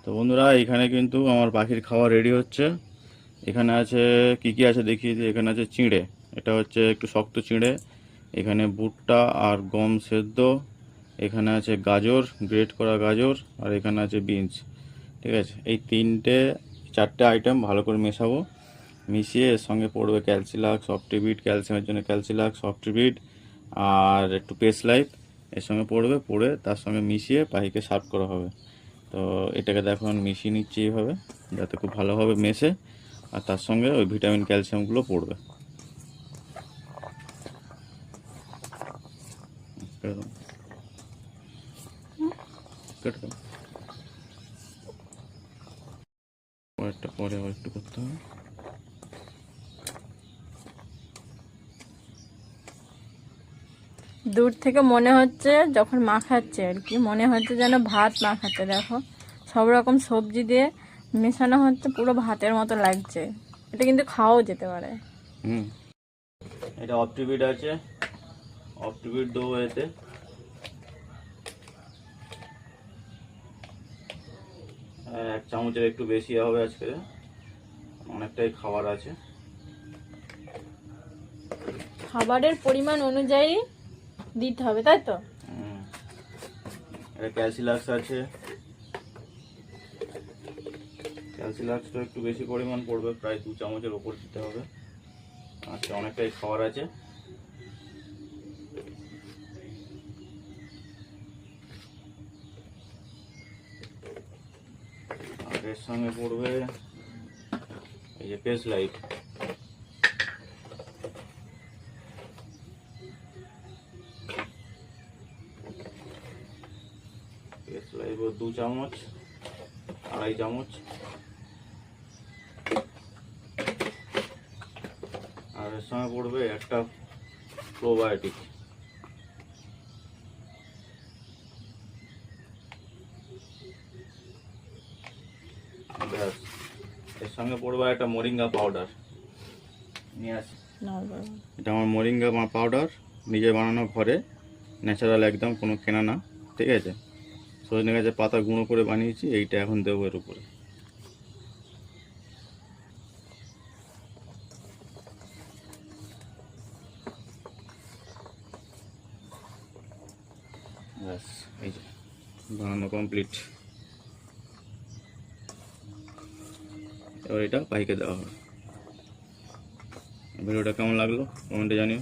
তো বন্ধুরা, এখানে কিন্তু আমার পাখির খাওয়া রেডি হচ্ছে। এখানে আছে কি কি আছে দেখিয়ে দিই। এখানে আছে চিঁড়ে, এটা হচ্ছে একটু শক্ত চিঁড়ে। এখানে ভুট্টা আর গম সেদ্ধ। এখানে আছে গাজর, গ্রেট করা গাজর। আর এখানে আছে বিনস। ঠিক আছে, এই চারটে আইটেম ভালো করে মেশাবো। মিশিয়ে এর সঙ্গে পড়বে ক্যালসিলাক্স, সফটিবিট, ক্যালসিয়ামের জন্য ক্যালসিলাক্স, সফটিবিট আর একটু পেস লাইফ এর সঙ্গে পড়ে তার সঙ্গে মিশিয়ে পাখিকে সার্ভ করা হবে। তো এটাকে দেখুন মিশিয়ে নিচ্ছি এইভাবে, যাতে খুব ভালোভাবে মেশে আর তার সঙ্গে ওই ভিটামিন ক্যালসিয়ামগুলো পড়বে। পরে আবার একটু করতে হবে। দূর থেকে মনে হচ্ছে, যখন মাখাচ্ছে আর কি, মনে হচ্ছে যেন ভাত মাখাচ্ছে। দেখো, সব রকম সবজি দিয়ে মেশানো হচ্ছে, পুরো ভাতের মতো লাগছে। এটা কিন্তু খাওয়াও যেতে পারে। এটা অপটিবিট আছে, অপটিবিট দেবো এতে। এক চামচের একটু বেশি হবে আজকে, অনেকটাই খাবার আছে। খাবারের পরিমাণ অনুযায়ী দিতে হবে, তাই তো? এটা ক্যালসিলাক্স আছে, ক্যালসিলাক্সটা একটু বেশি পরিমাণ পড়বে, প্রায় 2 চামচের ওপর দিতে হবে। আচ্ছা, অনেকটাই খাবার আছে। আর এর সঙ্গে পড়বে এই যে পেস লাইট, পেস লাইট 2 চামচ, 2.5 চামচ। আর এর সঙ্গে পড়বে একটা প্রোবায়োটিক। ব্যাস, এর সঙ্গে পড়বে একটা মোরিঙ্গা পাউডার নিয়ে আসি। এটা আমার মোরিঙ্গা পাউডার, নিজে বানানো, ঘরে ন্যাচারাল একদম, কোনো কেনা না। ঠিক আছে, সজনে গাছের পাতা গুঁড়ো করে বানিয়েছি, এইটা এখন দেবো এর উপরে। ব্যাস, এই যে বানানো কমপ্লিট। এবার এটা পাখিকে দেওয়া হবে। ভিডিওটা কেমন লাগলো কমেন্টে জানিও।